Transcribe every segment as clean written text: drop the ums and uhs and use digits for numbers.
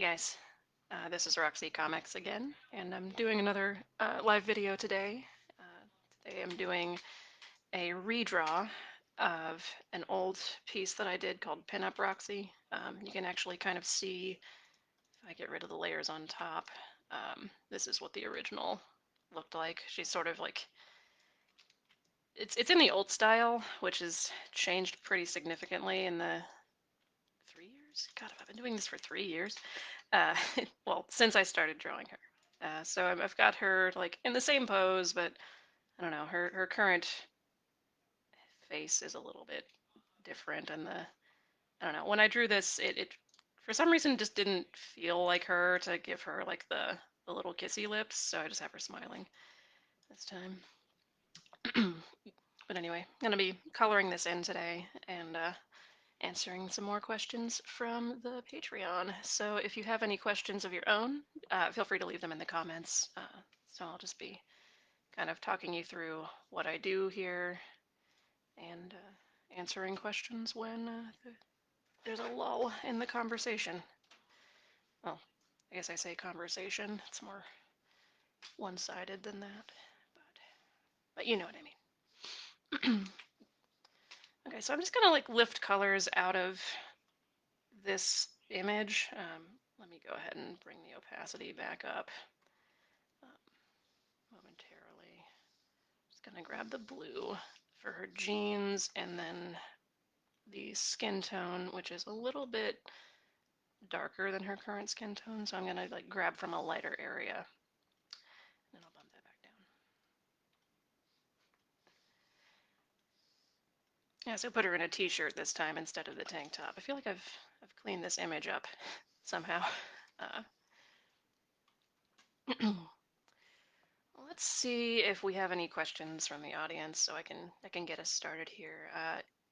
guys, this is Roxy Comics again, and I'm doing another live video today. Today I'm doing a redraw of an old piece that I did called Pinup Roxy. You can actually kind of see, if I get rid of the layers on top, this is what the original looked like. She's sort of like, it's in the old style, which has changed pretty significantly in the 3 years? God, I've been doing this for 3 years. Uh, well, since I started drawing her. So I've got her like in the same pose, but I don't know, her current face is a little bit different, and I don't know. When I drew this, it for some reason just didn't feel like her to give her like the little kissy lips, so I just have her smiling this time. But anyway, I'm gonna be coloring this in today and answering some more questions from the Patreon. So if you have any questions of your own, feel free to leave them in the comments. So I'll just be kind of talking you through what I do here and answering questions when there's a lull in the conversation. Well, I guess I say conversation. It's more one-sided than that, but you know what I mean. Okay, so I'm just gonna like lift colors out of this image. Let me go ahead and bring the opacity back up momentarily. Just gonna grab the blue for her jeans and then the skin tone, which is a little bit darker than her current skin tone. So I'm gonna like grab from a lighter area and then I'll bump that back down. Yeah, so put her in a t-shirt this time instead of the tank top. I feel like I've cleaned this image up somehow. Uh, let's see if we have any questions from the audience, so I can get us started here.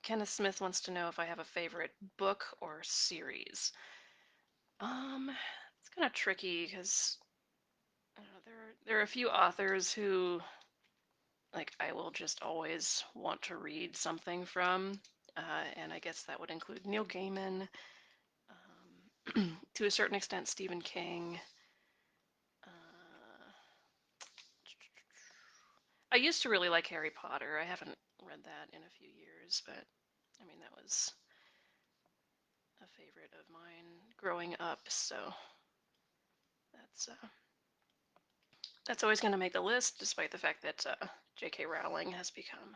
Kenneth Smith wants to know if I have a favorite book or series. It's kind of tricky because there are a few authors who like I will just always want to read something from, and I guess that would include Neil Gaiman, to a certain extent Stephen King. Uh, I used to really like Harry Potter. I haven't read that in a few years, but I mean that was a favorite of mine growing up, so that's uh, that's always going to make the list, despite the fact that J.K. Rowling has become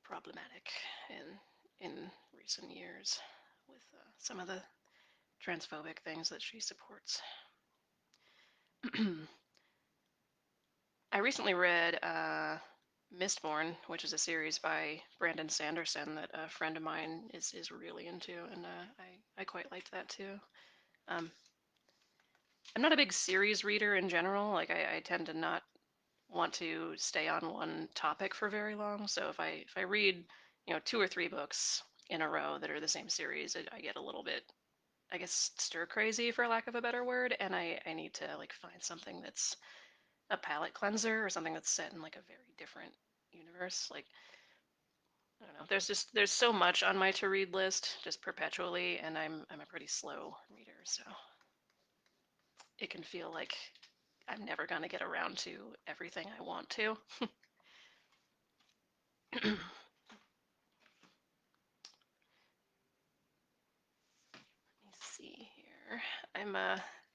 problematic in recent years with some of the transphobic things that she supports. I recently read Mistborn, which is a series by Brandon Sanderson that a friend of mine is really into, and I quite liked that too. Um, I'm not a big series reader in general. Like I tend to not want to stay on one topic for very long. So if I read, you know, 2 or 3 books in a row that are the same series, I get a little bit, I guess, stir crazy for lack of a better word, and I need to like find something that's a palate cleanser or something that's set in like a very different universe. Like I don't know, there's so much on my to read list just perpetually, and I'm a pretty slow reader, so it can feel like I'm never gonna get around to everything I want to. Let me see here. I'm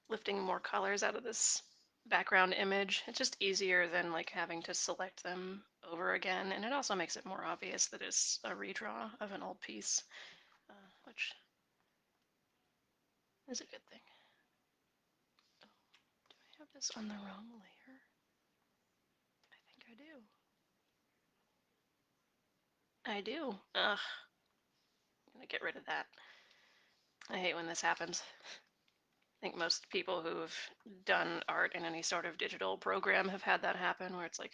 lifting more colors out of this background image. It's just easier than like having to select them over again, and it also makes it more obvious that it's a redraw of an old piece, which is a good thing. Oh, do I have this on the wrong layer? I think I do. Ugh, I'm gonna get rid of that. I hate when this happens. I think most people who've done art in any sort of digital program have had that happen, where it's like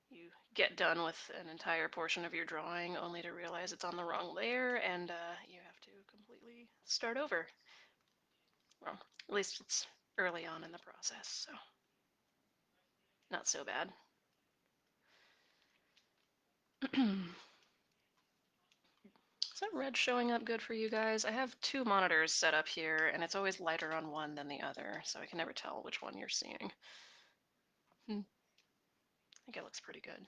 you get done with an entire portion of your drawing only to realize it's on the wrong layer and you have to completely start over. Well, at least it's early on in the process, so not so bad. that red showing up good for you guys? I have two monitors set up here, and it's always lighter on one than the other, so I can never tell which one you're seeing. I think it looks pretty good.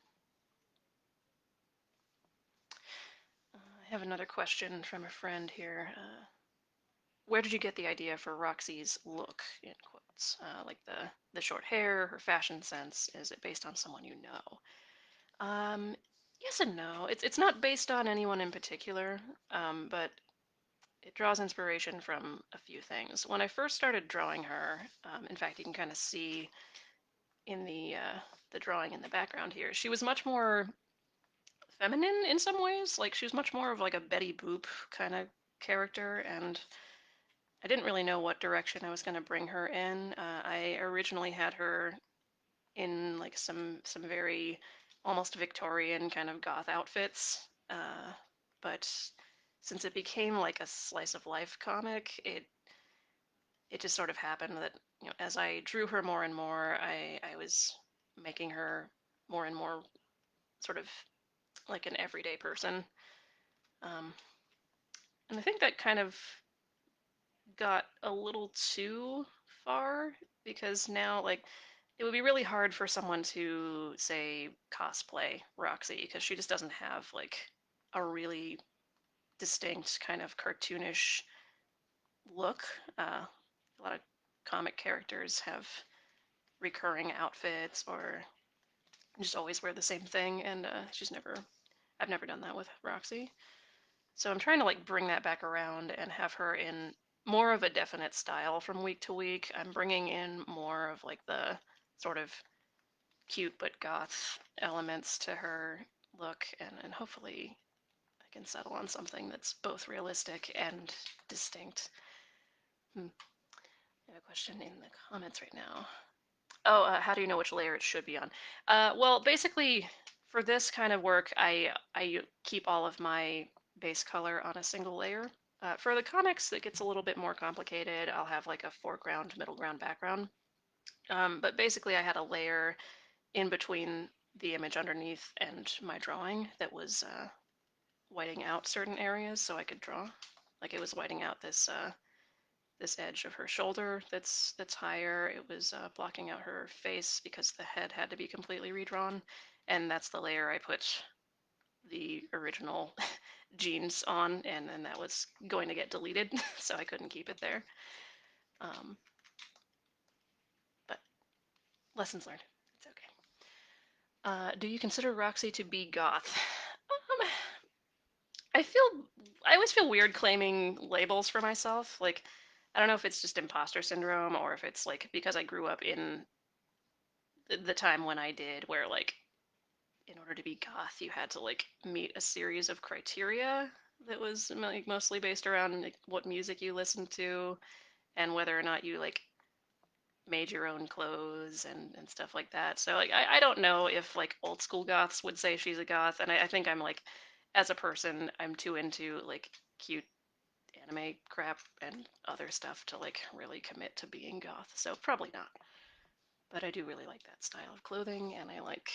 I have another question from a friend here. Where did you get the idea for Roxy's look, in quotes? Like the short hair, her fashion sense, is it based on someone you know? Um, yes and no. It's not based on anyone in particular, but it draws inspiration from a few things. When I first started drawing her, in fact, you can kind of see in the drawing in the background here, she was much more feminine in some ways. Like she was much more of like a Betty Boop kind of character, and I didn't really know what direction I was going to bring her in. I originally had her in like some very almost Victorian kind of goth outfits, but since it became like a slice of life comic, it just sort of happened that as I drew her more and more, I was making her more and more sort of like an everyday person, um, and I think that kind of got a little too far because now like it would be really hard for someone to say cosplay Roxy because she just doesn't have like a really distinct kind of cartoonish look. A lot of comic characters have recurring outfits or just always wear the same thing, and I've never done that with Roxy. So I'm trying to like bring that back around and have her in more of a definite style from week to week. I'm bringing in more of like the sort of cute but goth elements to her look, and hopefully I can settle on something that's both realistic and distinct. I have a question in the comments right now. Oh, how do you know which layer it should be on? Well, basically, for this kind of work, I keep all of my base color on a single layer. For the comics, it gets a little bit more complicated. I'll have like a foreground, middle ground, background. But basically, I had a layer in between the image underneath and my drawing that was whiting out certain areas so I could draw. Like it was whiting out this edge of her shoulder that's higher. It was blocking out her face because the head had to be completely redrawn, and that's the layer I put the original jeans on, and then that was going to get deleted, so I couldn't keep it there. Um, but lessons learned. It's okay. Do you consider Roxy to be goth? Um, I feel I always feel weird claiming labels for myself. Like I don't know if it's just imposter syndrome or if it's like because I grew up in the time when I did, where like in order to be goth, you had to like meet a series of criteria that was like mostly based around like, what music you listened to and whether or not you like made your own clothes and stuff like that. So like I don't know if like old school goths would say she's a goth, and I think I'm like as a person I'm too into like cute anime crap and other stuff to like really commit to being goth. So probably not. But I do really like that style of clothing, and I like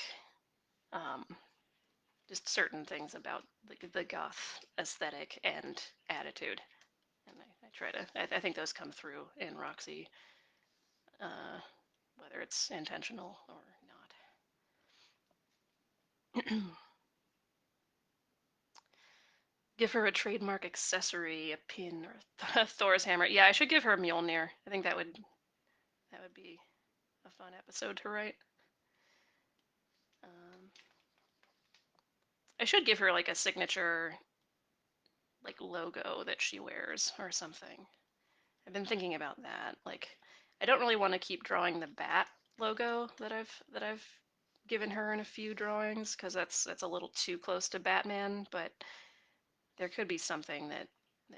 um, just certain things about the goth aesthetic and attitude. And I try to, I think those come through in Roxy, uh, whether it's intentional or not. Give her a trademark accessory, a pin or a Thor's hammer. Yeah, I should give her a Mjolnir. I think that would be a fun episode to write. Um, I should give her like a signature like logo that she wears or something. I've been thinking about that. Like, I don't really want to keep drawing the bat logo that I've given her in a few drawings because that's a little too close to Batman. But there could be something that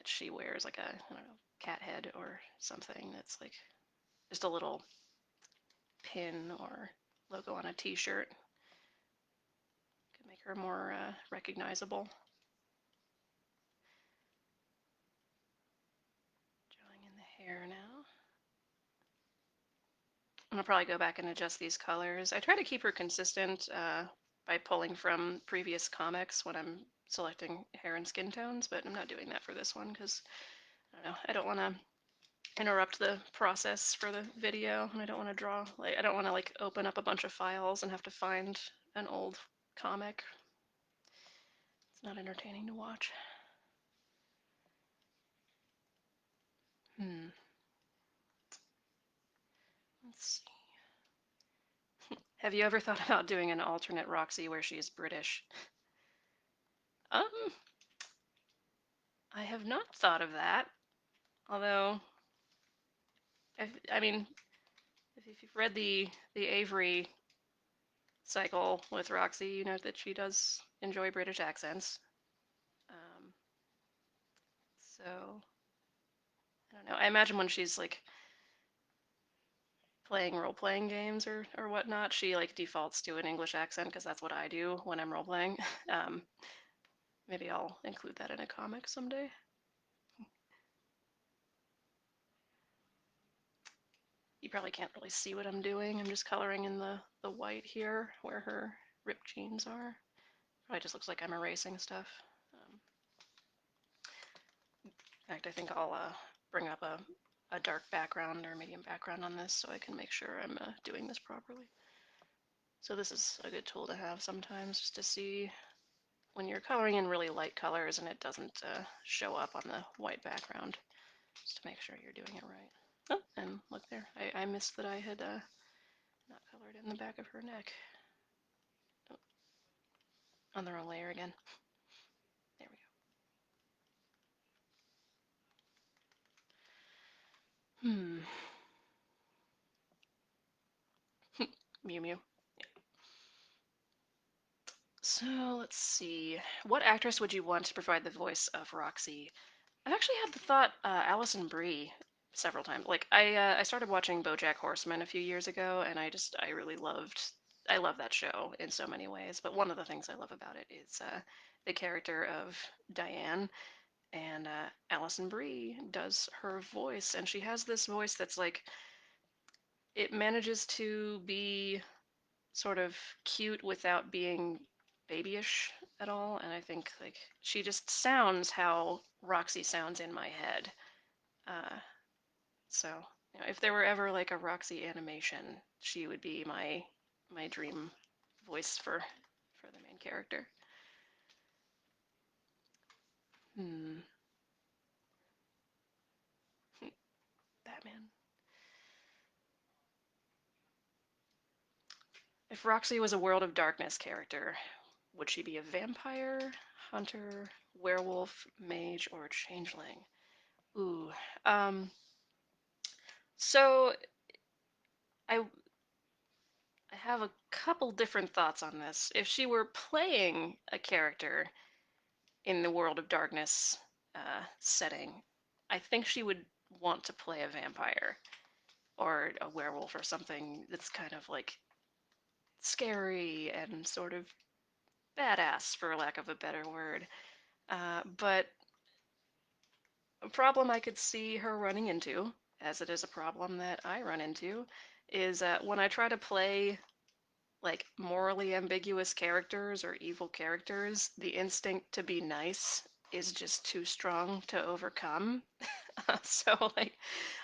she wears, like a I don't know cat head or something that's like just a little pin or logo on a T-shirt. Could make her more recognizable. Drawing in the hair now. I'm gonna probably go back and adjust these colors. I try to keep her consistent by pulling from previous comics when I'm selecting hair and skin tones, but I'm not doing that for this one because I don't know. I don't want to interrupt the process for the video, and I don't want to draw. Like, I don't want to like open up a bunch of files and have to find an old comic. It's not entertaining to watch. Hmm. Let's see. Have you ever thought about doing an alternate Roxy where she's British? Um, I have not thought of that. Although, I mean, if you've read the Avery cycle with Roxy, you know that she does enjoy British accents. Um, so I don't know. I imagine when she's like playing role-playing games or whatnot, she like defaults to an English accent because that's what I do when I'm role-playing. Um, maybe I'll include that in a comic someday. You probably can't really see what I'm doing. I'm just coloring in the white here where her ripped jeans are. Probably just looks like I'm erasing stuff. In fact, I think I'll bring up a dark background or medium background on this so I can make sure I'm doing this properly. So this is a good tool to have sometimes just to see when you're coloring in really light colors and it doesn't show up on the white background, just to make sure you're doing it right. Oh, and look there, I missed that I had not colored in the back of her neck. Oh, on the wrong layer again. There we go. Mew Mew. So let's see. What actress would you want to provide the voice of Roxy? I've actually had the thought Alison Brie several times. Like I started watching BoJack Horseman a few years ago, and I really I love that show in so many ways. But one of the things I love about it is the character of Diane, and Alison Brie does her voice, and she has this voice that's like it manages to be sort of cute without being babyish at all. And I think like she just sounds how Roxy sounds in my head. Uh, so if there were ever like a Roxy animation, she would be my dream voice for the main character. Hmm. Batman. If Roxy was a World of Darkness character, would she be a vampire, hunter, werewolf, mage, or changeling? Ooh. Um, so I I have a couple different thoughts on this. If she were playing a character in the World of Darkness setting, I think she would want to play a vampire or a werewolf or something that's kind of like scary and sort of badass, for lack of a better word. But a problem I could see her running into, as it is a problem that I run into, is when I try to play like morally ambiguous characters or evil characters, the instinct to be nice is just too strong to overcome. So like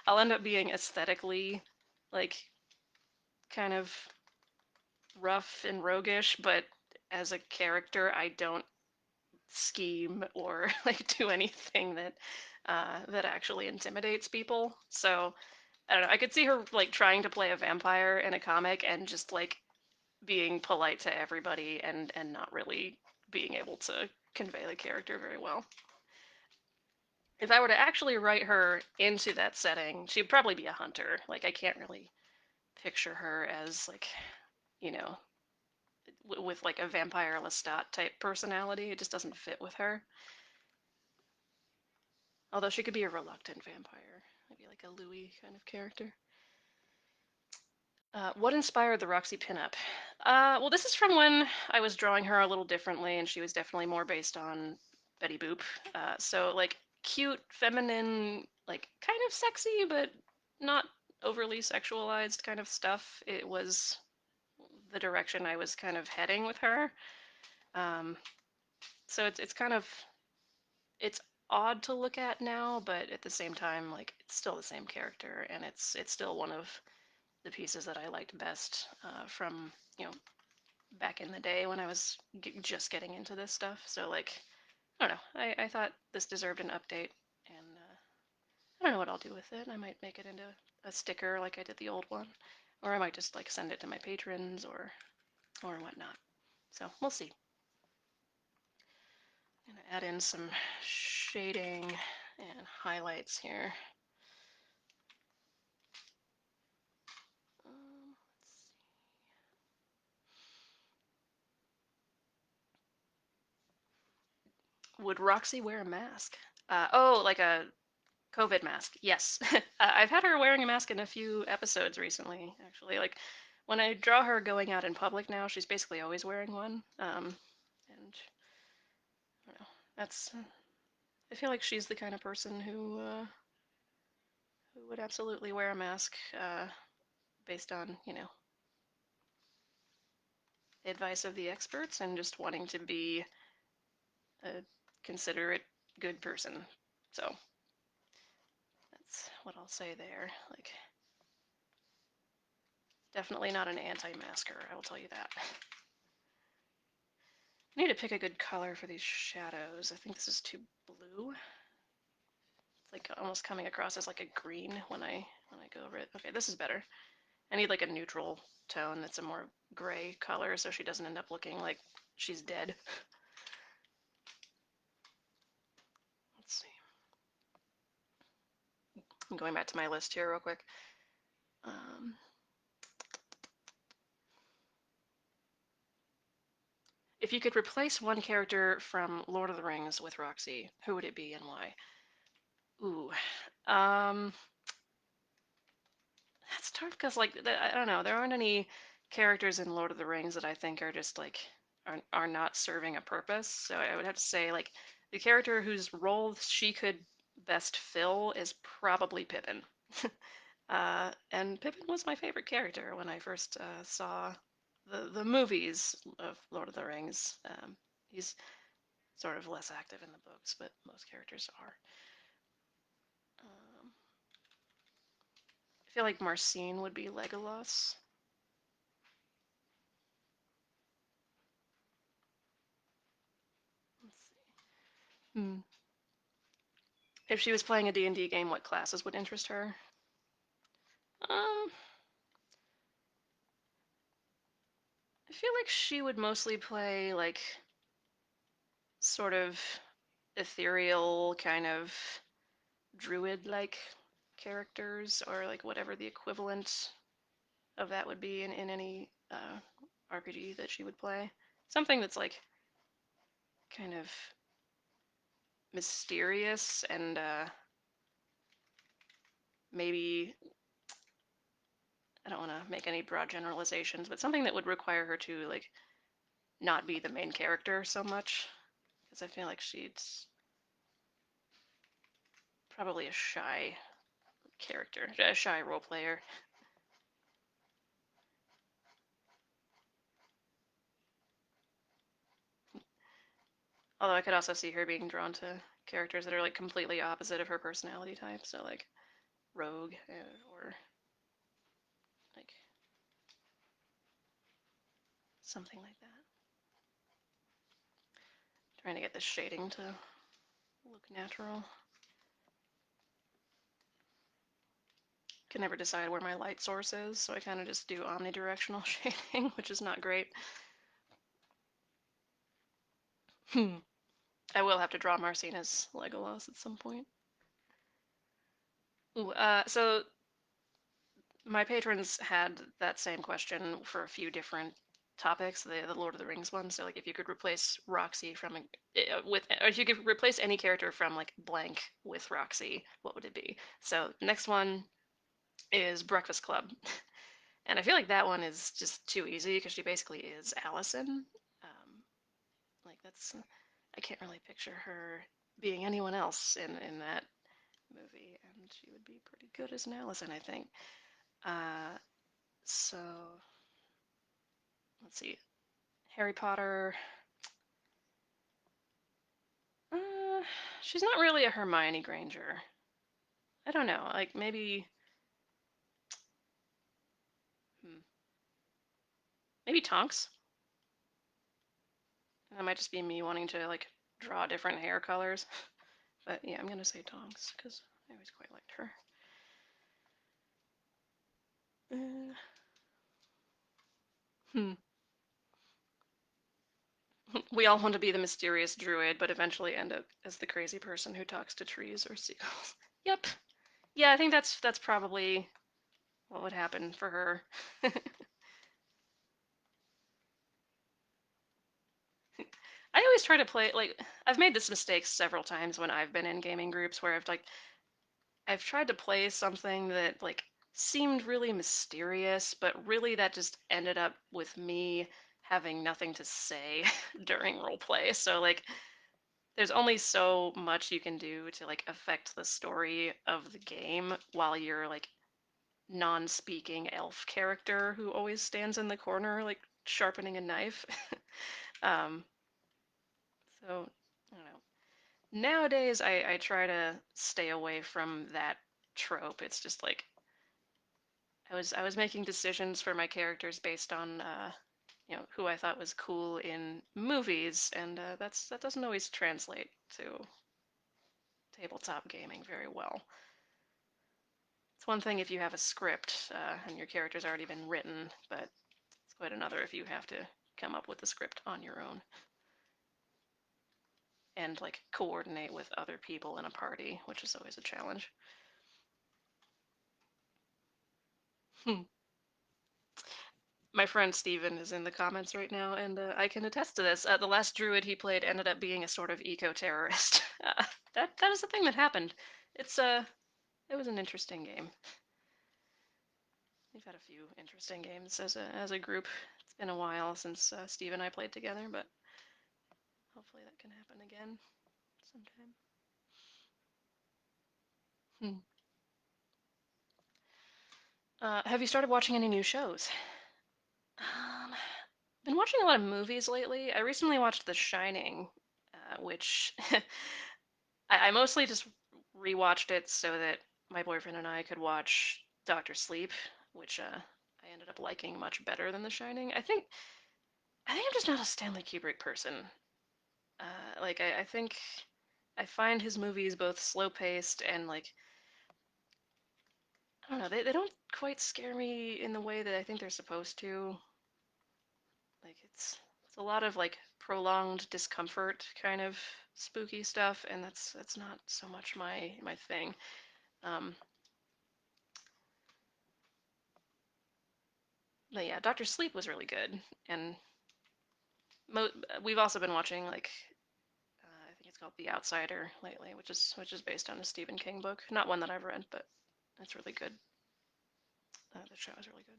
I'll end up being aesthetically like kind of rough and roguish, but as a character I don't scheme or like do anything that actually intimidates people. So I don't know. I could see her like trying to play a vampire in a comic and just like being polite to everybody and not really being able to convey the character very well. If I were to actually write her into that setting, she'd probably be a hunter. Like I can't really picture her as like, you know, with like a vampire Lestat type personality. It just doesn't fit with her. Although she could be a reluctant vampire, maybe like a Louis kind of character. What inspired the Roxy pinup? Well, this is from when I was drawing her a little differently, and she was definitely more based on Betty Boop. So, like, cute, feminine, like, kind of sexy, but not overly sexualized kind of stuff. It was the direction I was kind of heading with her. Um, So it's kind of it's odd to look at now, but at the same time, like it's still the same character, and it's still one of the pieces that I liked best from you know back in the day when I was just getting into this stuff. So like I don't know, I thought this deserved an update, and I don't know what I'll do with it. I might make it into a sticker like I did the old one, or I might just like send it to my patrons or whatnot. So we'll see. I'm gonna add in some shading and highlights here. Let's see. Would Roxy wear a mask? Oh, like a COVID mask. Yes. I've had her wearing a mask in a few episodes recently, actually. Like when I draw her going out in public now, she's basically always wearing one. And I don't know. That's I feel like she's the kind of person who would absolutely wear a mask based on, advice of the experts and just wanting to be a considerate, good person. So that's what I'll say there. Like, definitely not an anti-masker, I will tell you that. I need to pick a good color for these shadows. I think this is too blue. It's like almost coming across as like a green when I go over it. Okay, this is better. I need like a neutral tone that's a more gray color so she doesn't end up looking like she's dead. Let's see. I'm going back to my list here real quick. Um, if you could replace one character from Lord of the Rings with Roxy, who would it be and why? Ooh, um, that's tough because like I don't know, there aren't any characters in Lord of the Rings that I think are just like are not serving a purpose. So I would have to say like the character whose role she could best fill is probably Pippin. And Pippin was my favorite character when I first saw the movies of Lord of the Rings. He's sort of less active in the books, but most characters are. Um, I feel like Marcine would be Legolas. Let's see. If she was playing a D&D game, what classes would interest her? Um, I feel like she would mostly play like sort of ethereal kind of druid-like characters, or like whatever the equivalent of that would be in any RPG that she would play. Something that's like kind of mysterious and maybe I don't want to make any broad generalizations, but something that would require her to like not be the main character so much, because I feel like she's probably a shy character, a shy role player. Although I could also see her being drawn to characters that are like completely opposite of her personality type, so like rogue or like something like that. Trying to get the shading to look natural. Can never decide where my light source is, so I kind of just do omnidirectional shading, which is not great. I will have to draw Marcina's Legolas at some point. Ooh, so my patrons had that same question for a few different topics, the Lord of the Rings one. So like if you could replace Roxy from with, or if you could replace any character from like blank with Roxy, what would it be? So the next one is Breakfast Club. And I feel like that one is just too easy because she basically is Allison. Like that's I can't really picture her being anyone else in that movie, and she would be pretty good as an Allison, I think. Uh, so let's see, Harry Potter. She's not really a Hermione Granger. I don't know. Like maybe, hmm, maybe Tonks. That might just be me wanting to like draw different hair colors. But yeah, I'm gonna say Tonks because I always quite liked her. Uh, hmm. We all want to be the mysterious druid, but eventually end up as the crazy person who talks to trees or seagulls. Yep. Yeah, I think that's probably what would happen for her. I always try to play like I've made this mistake several times when I've been in gaming groups where I've tried to play something that like seemed really mysterious, but really that just ended up with me having nothing to say during role play. So like there's only so much you can do to like affect the story of the game while you're like non-speaking elf character who always stands in the corner like sharpening a knife. um, so I don't know. Nowadays, I try to stay away from that trope. It's just like I was making decisions for my characters based on who I thought was cool in movies, and that doesn't always translate to tabletop gaming very well. It's one thing if you have a script and your character's already been written, but it's quite another if you have to come up with the script on your own and like coordinate with other people in a party, which is always a challenge. Hmm. My friend Steven is in the comments right now, and I can attest to this. The last druid he played ended up being a sort of eco-terrorist. That is the thing that happened. It's it was an interesting game. We've had a few interesting games as a group. It's been a while since Steve and I played together, but hopefully that can happen again sometime. Hmm. Have you started watching any new shows? Been watching a lot of movies lately. I recently watched The Shining, which I mostly just rewatched it so that my boyfriend and I could watch Doctor Sleep, which I ended up liking much better than The Shining. I think I'm just not a Stanley Kubrick person. Like I think I find his movies both slow paced and like I don't know, they don't quite scare me in the way that I think they're supposed to. Like it's a lot of like prolonged discomfort kind of spooky stuff, and that's not so much my thing. Um, but yeah, Doctor Sleep was really good, and we've also been watching like I think it's called The Outsider lately, which is based on a Stephen King book. Not one that I've read, but it's really good. The show is really good.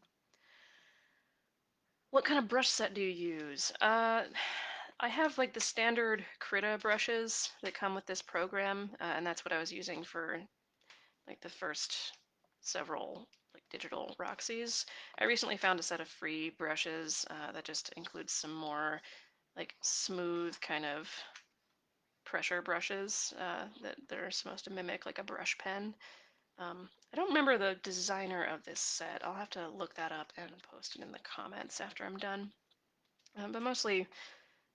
What kind of brush set do you use? I have like the standard Krita brushes that come with this program, and that's what I was using for like the first several like digital Roxys. I recently found a set of free brushes that just includes some more like smooth kind of pressure brushes that are supposed to mimic like a brush pen. I don't remember the designer of this set. I'll have to look that up and post it in the comments after I'm done. But mostly,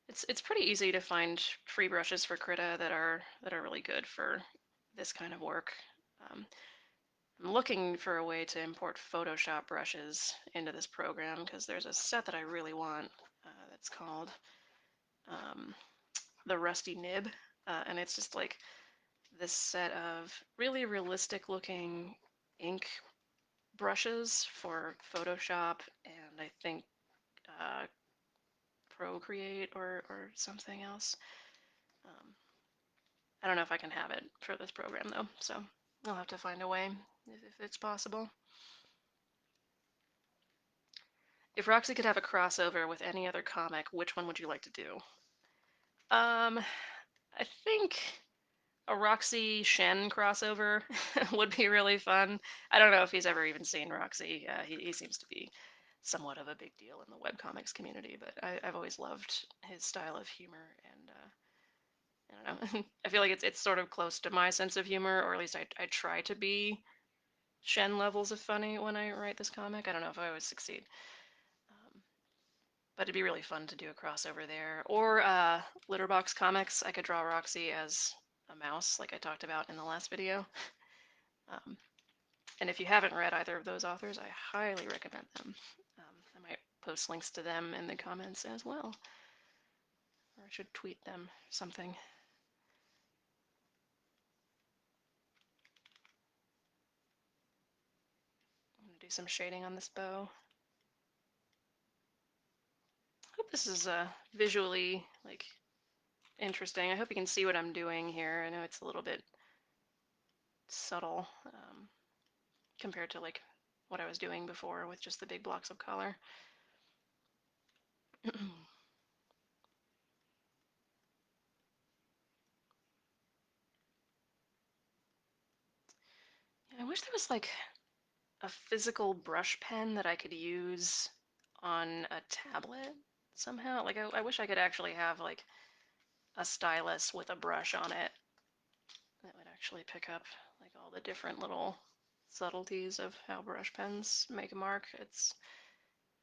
it's pretty easy to find free brushes for Krita that are really good for this kind of work. Um, I'm looking for a way to import Photoshop brushes into this program because there's a set that I really want that's called um, the Rusty Nib, and it's just like this set of really realistic looking ink brushes for Photoshop and I think uh, Procreate or something else. Um, I don't know if I can have it for this program though, so I'll have to find a way if it's possible. If Roxy could have a crossover with any other comic, which one would you like to do? I think a Roxy Shen crossover would be really fun. I don't know if he's ever even seen Roxy. He seems to be somewhat of a big deal in the webcomics community, but I've always loved his style of humor I don't know. I feel like it's sort of close to my sense of humor, or at least I try to be Shen levels of funny when I write this comic. I don't know if I always succeed. But it'd be really fun to do a crossover there. Or Litterbox Comics, I could draw Roxy as a mouse, like I talked about in the last video. Um, and if you haven't read either of those authors, I highly recommend them. I might post links to them in the comments as well. Or I should tweet them something. I'm going to do some shading on this bow. I hope this is visually like interesting. I hope you can see what I'm doing here. I know it's a little bit subtle compared to like what I was doing before with just the big blocks of color. I wish there was like a physical brush pen that I could use on a tablet somehow. Like I wish I could actually have like a stylus with a brush on it that would actually pick up like all the different little subtleties of how brush pens make a mark. It's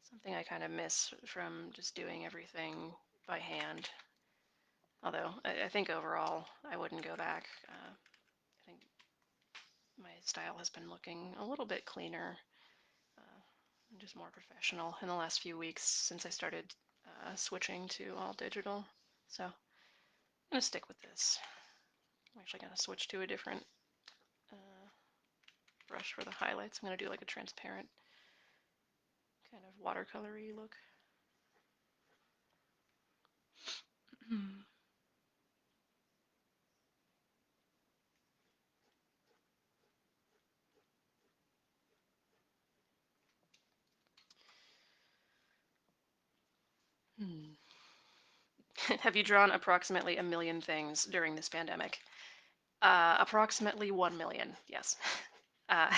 something I kind of miss from just doing everything by hand. Although I think overall I wouldn't go back. I think my style has been looking a little bit cleaner, just more professional in the last few weeks since I started switching to all digital. So I'm going to stick with this. I'm actually going to switch to a different brush for the highlights. I'm going to do like a transparent kind of watercolory look. Have you drawn approximately 1 million things during this pandemic? Approximately 1 million, yes. Uh,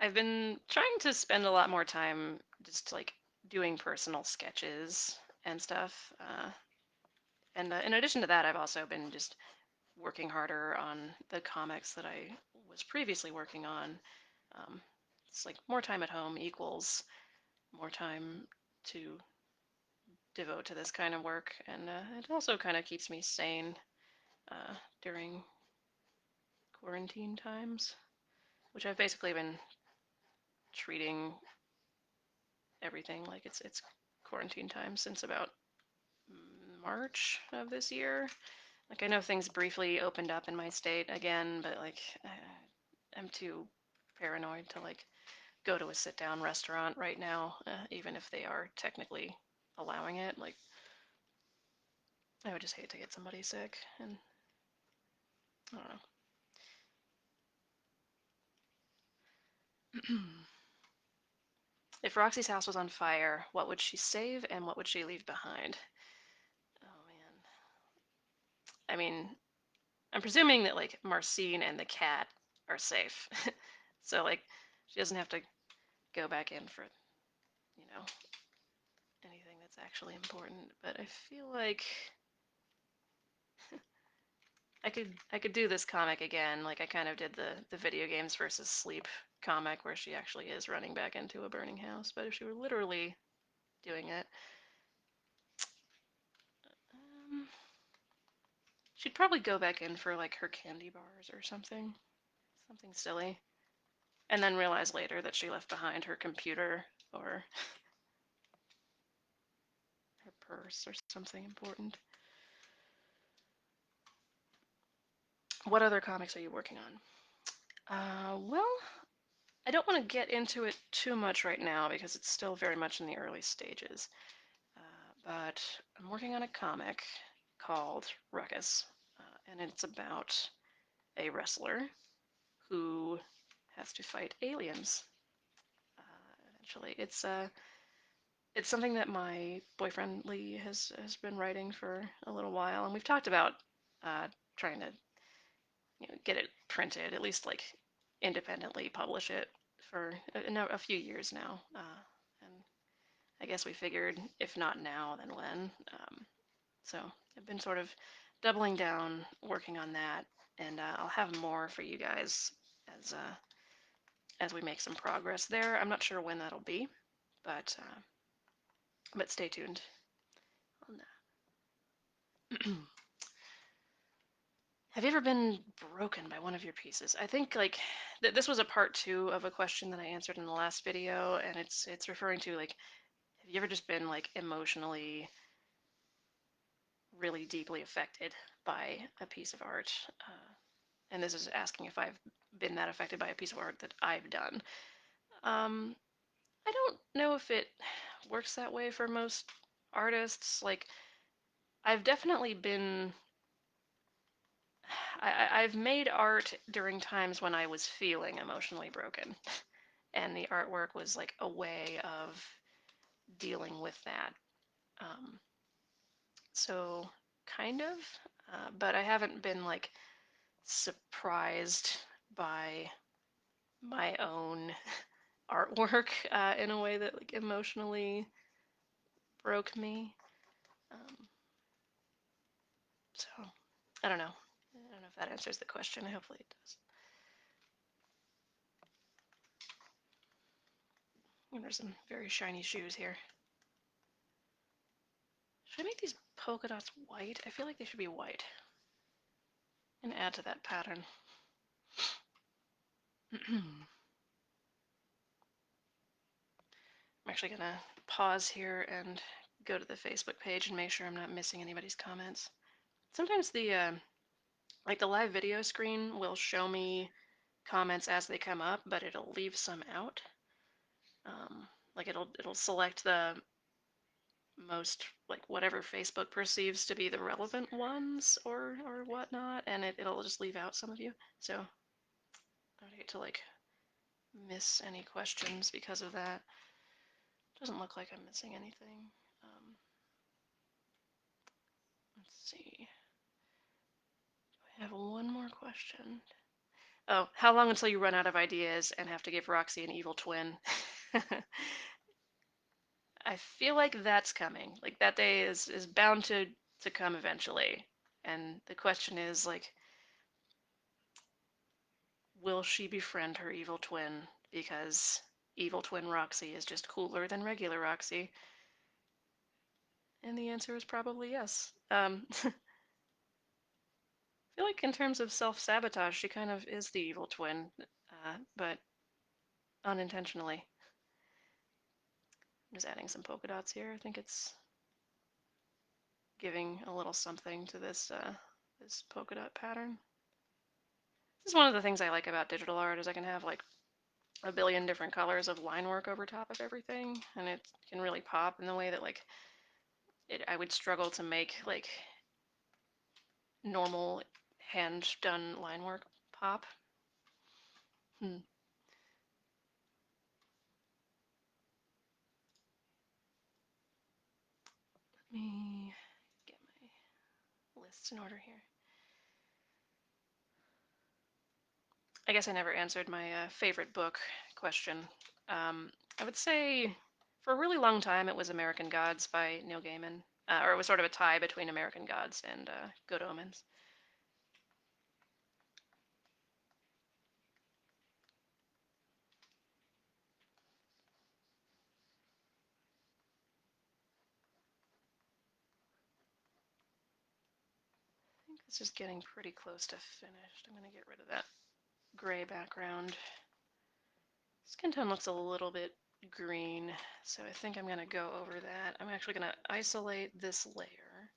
I've been trying to spend a lot more time just like doing personal sketches and stuff. And in addition to that, I've also been just working harder on the comics that I was previously working on. Um, it's like more time at home equals more time to devote to this kind of work, and it also kind of keeps me sane during quarantine times, which I've basically been treating everything like it's quarantine time since about March of this year. Like I know things briefly opened up in my state again, but like I'm too paranoid to like go to a sit-down restaurant right now, even if they are technically allowing it. Like I would just hate to get somebody sick, and I don't know. If Roxy's house was on fire, what would she save and what would she leave behind? Oh man. I mean, I'm presuming that like Marcine and the cat are safe. So like she doesn't have to go back in for, you know, anything that's actually important. But I feel like I could do this comic again. Like I kind of did the video games versus sleep comic where she actually is running back into a burning house. But if she were literally doing it, um, she'd probably go back in for like her candy bars or something. Something silly. And then realize later that she left behind her computer or her purse or something important. What other comics are you working on? Well, I don't want to get into it too much right now because it's still very much in the early stages. But I'm working on a comic called Ruckus, and it's about a wrestler who has to fight aliens. Eventually, it's something that my boyfriend Lee has been writing for a little while, and we've talked about trying to get it printed, at least like independently publish it for a few years now. And I guess we figured if not now, then when. So I've been sort of doubling down, working on that, and I'll have more for you guys as we make some progress there. I'm not sure when that'll be, but stay tuned on that. Have you ever been broken by one of your pieces? I think like this was a part two of a question that I answered in the last video, and it's referring to like, have you ever just been like emotionally really deeply affected by a piece of art? And this is asking if I've been that affected by a piece of art that I've done. Um, I don't know if it works that way for most artists. Like, I've definitely been. I've made art during times when I was feeling emotionally broken, and the artwork was like a way of dealing with that. Um, so, kind of, but I haven't been like surprised by my own artwork in a way that like emotionally broke me. Um, so I don't know. I don't know if that answers the question. Hopefully it does. And there's some very shiny shoes here. Should I make these polka dots white? I feel like they should be white. And add to that pattern. I'm actually gonna pause here and go to the Facebook page and make sure I'm not missing anybody's comments. Sometimes the like the live video screen will show me comments as they come up, but it'll leave some out. Like it'll select the most like whatever Facebook perceives to be the relevant ones or whatnot, and it'll just leave out some of you. So I'd hate to like miss any questions because of that. Doesn't look like I'm missing anything. Let's see. I have one more question. Oh, how long until you run out of ideas and have to give Roxy an evil twin? I feel like that's coming. Like that day is bound to come eventually. And the question is like, will she befriend her evil twin because evil twin Roxy is just cooler than regular Roxy? And the answer is probably yes. I feel like in terms of self-sabotage, she kind of is the evil twin, but unintentionally. I'm just adding some polka dots here. I think it's giving a little something to this polka dot pattern. This is one of the things I like about digital art is I can have like a billion different colors of line work over top of everything, and it can really pop in the way that like I would struggle to make like normal hand done line work pop. Hmm. Let me get my lists in order here. I guess I never answered my favorite book question. I would say for a really long time it was American Gods by Neil Gaiman, or it was sort of a tie between American Gods and Good Omens. I think this is getting pretty close to finished. I'm going to get rid of that gray background. Skin tone looks a little bit green, so I think I'm going to go over that. I'm actually going to isolate this layer.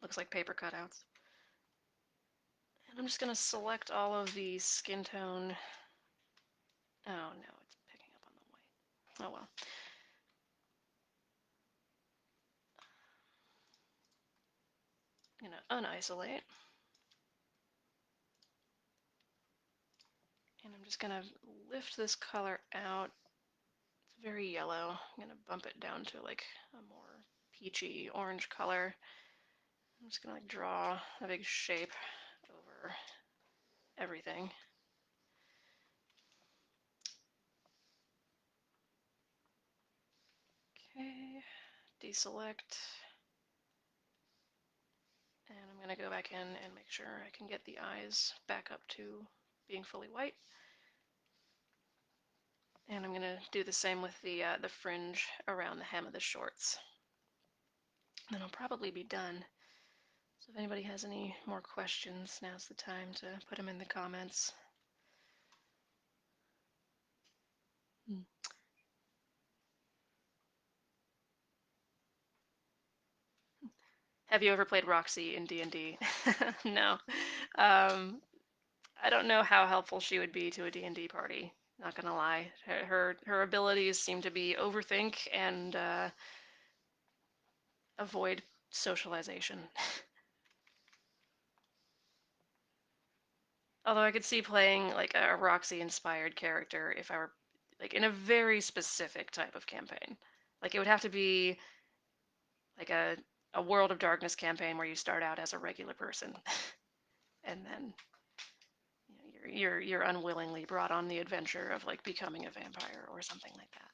Looks like paper cutouts. And I'm just going to select all of the skin tone. Oh no, it's picking up on the white. Oh well. I'm going to unisolate. And I'm just going to lift this color out. It's very yellow. I'm going to bump it down to like a more peachy orange color. I'm just going to like draw a big shape over everything. Okay, deselect. going to go back in and make sure I can get the eyes back up to being fully white. And I'm going to do the same with the fringe around the hem of the shorts. Then I'll probably be done. So if anybody has any more questions, now's the time to put them in the comments. Have you ever played Roxy in D&D? No. I don't know how helpful she would be to a D&D party. Not gonna lie. Her abilities seem to be overthink and avoid socialization. Although I could see playing like a Roxy-inspired character if I were like in a very specific type of campaign. Like it would have to be like a World of Darkness campaign where you start out as a regular person, and then you're unwillingly brought on the adventure of like becoming a vampire or something like that.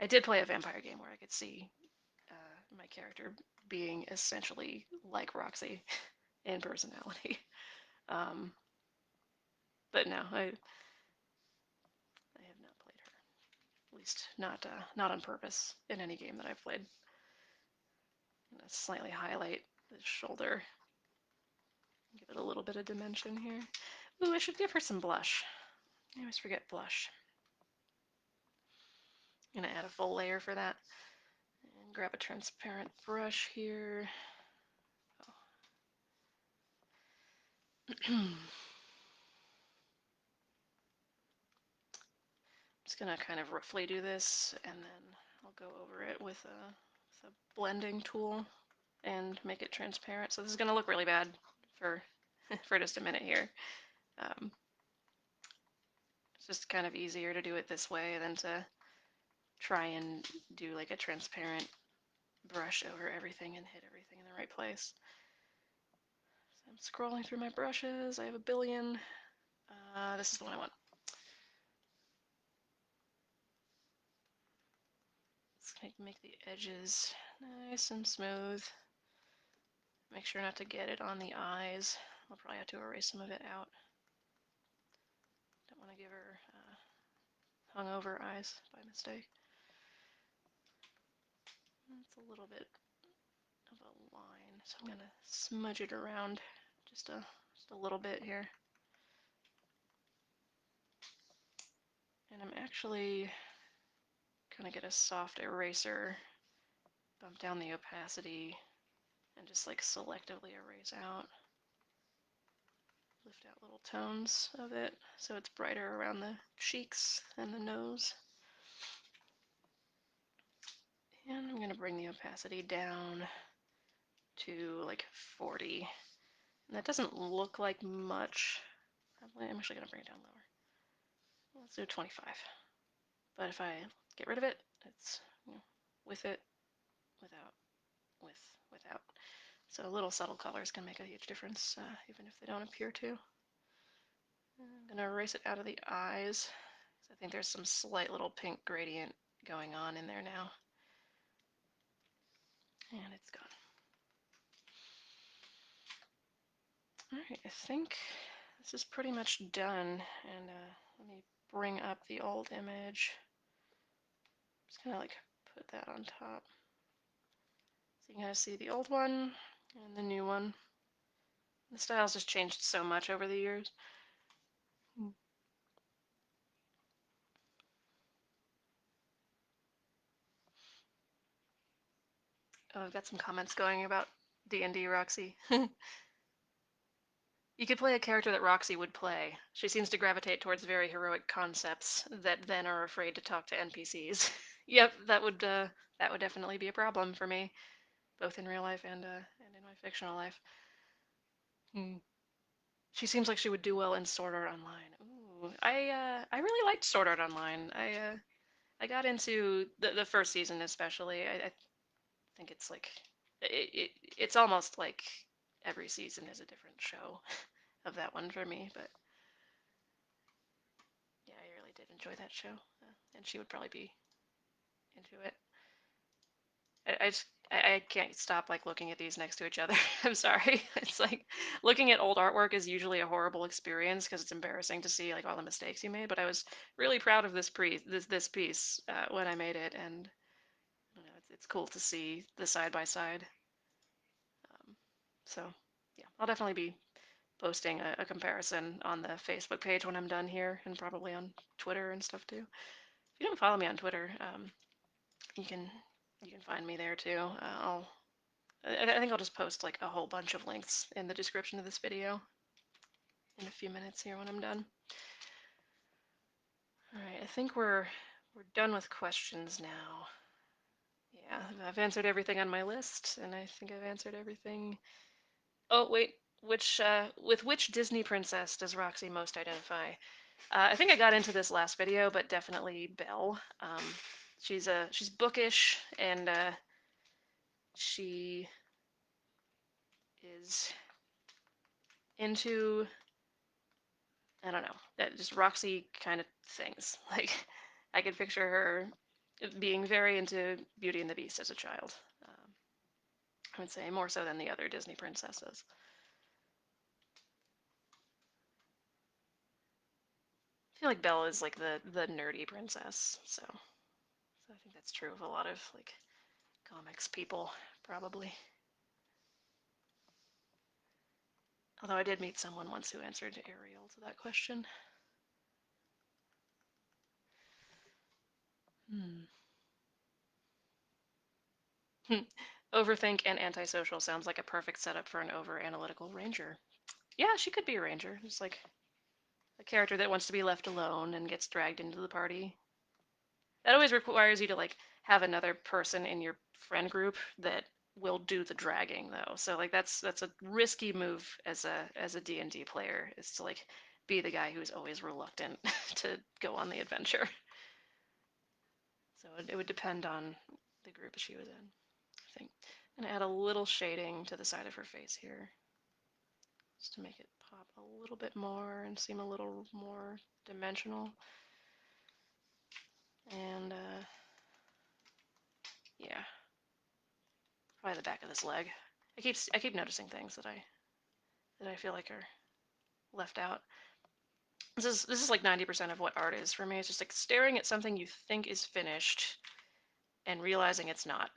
I did play a vampire game where I could see my character being essentially like Roxy in personality. Um, but no, I have not played her. At least not on purpose in any game that I've played. I'm gonna slightly highlight the shoulder. Give it a little bit of dimension here. Ooh, I should give her some blush. I always forget blush. I'm gonna add a full layer for that. And grab a transparent brush here. Oh. Just gonna kind of roughly do this, and then I'll go over it with a blending tool and make it transparent. So this is gonna look really bad for for just a minute here. It's just kind of easier to do it this way than to try and do like a transparent brush over everything and hit everything in the right place. So I'm scrolling through my brushes. I have a billion. This is the one I want. Let's make the edges nice and smooth. Make sure not to get it on the eyes. I'll probably have to erase some of it out. Don't want to give her hungover eyes by mistake. It's a little bit of a line, so I'm gonna smudge it around just a little bit here. And I'm actually gonna get a soft eraser, bump down the opacity, and just like selectively erase out. Lift out little tones of it so it's brighter around the cheeks and the nose. And I'm gonna bring the opacity down to like 40. And that doesn't look like much. I'm actually gonna bring it down lower. Let's do 25. But if I get rid of it, it's with it, without, with, without. So little subtle colors can make a huge difference, even if they don't appear to. I'm gonna erase it out of the eyes. I think there's some slight little pink gradient going on in there now. And it's gone. Alright, I think this is pretty much done. And let me bring up the old image. Just kind of like put that on top. So you can kind of see the old one and the new one. The style's just changed so much over the years. Oh, I've got some comments going about D&D Roxy. You could play a character that Roxy would play. She seems to gravitate towards very heroic concepts that then are afraid to talk to NPCs. Yep, that would definitely be a problem for me, both in real life and in my fictional life. Hmm. She seems like she would do well in Sword Art Online. Ooh, I really liked Sword Art Online. I got into the first season especially. I think it's like it's almost like every season is a different show of that one for me, but yeah, I really did enjoy that show, and she would probably be into it. I can't stop like looking at these next to each other. I'm sorry. It's like looking at old artwork is usually a horrible experience because it's embarrassing to see like all the mistakes you made. But I was really proud of this piece when I made it, and it's cool to see the side by side. Um, so yeah, I'll definitely be posting a comparison on the Facebook page when I'm done here, and probably on Twitter and stuff too. If you don't follow me on Twitter, you can you can find me there too. I think I'll just post like a whole bunch of links in the description of this video in a few minutes here when I'm done. All right, I think we're done with questions now. Yeah, I've answered everything on my list, and I think I've answered everything. Oh wait, with which Disney princess does Roxy most identify? I think I got into this last video, but definitely Belle. She's bookish, and she is into, I don't know, that just Roxy kind of things. Like I could picture her being very into Beauty and the Beast as a child. I would say more so than the other Disney princesses. I feel like Belle is like the nerdy princess, so I think that's true of a lot of like comics people probably. Although I did meet someone once who answered Ariel to that question. Hmm. Overthink and antisocial sounds like a perfect setup for an over-analytical ranger. Yeah, she could be a ranger. Just like a character that wants to be left alone and gets dragged into the party. That always requires you to like have another person in your friend group that will do the dragging though. So like that's a risky move as a D&D player, is to like be the guy who's always reluctant to go on the adventure. So it would depend on the group she was in, I think. I'm gonna add a little shading to the side of her face here, just to make it pop a little bit more and seem a little more dimensional. And yeah, probably the back of this leg. I keep noticing things that I feel like are left out. This is like 90% of what art is for me. It's just like staring at something you think is finished and realizing it's not.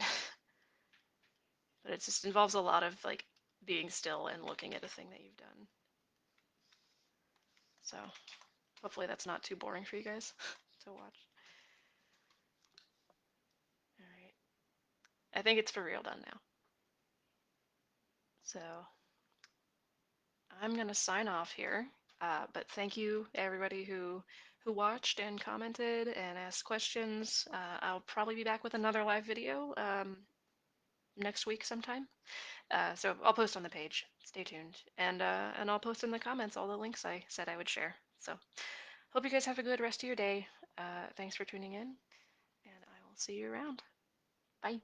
But it just involves a lot of like being still and looking at a thing that you've done. So hopefully that's not too boring for you guys to watch. All right. I think it's for real done now. So I'm gonna sign off here. But thank you everybody who watched and commented and asked questions. I'll probably be back with another live video next week sometime. So I'll post on the page. Stay tuned, and I'll post in the comments all the links I said I would share. So hope you guys have a good rest of your day. Thanks for tuning in, and I will see you around. Bye.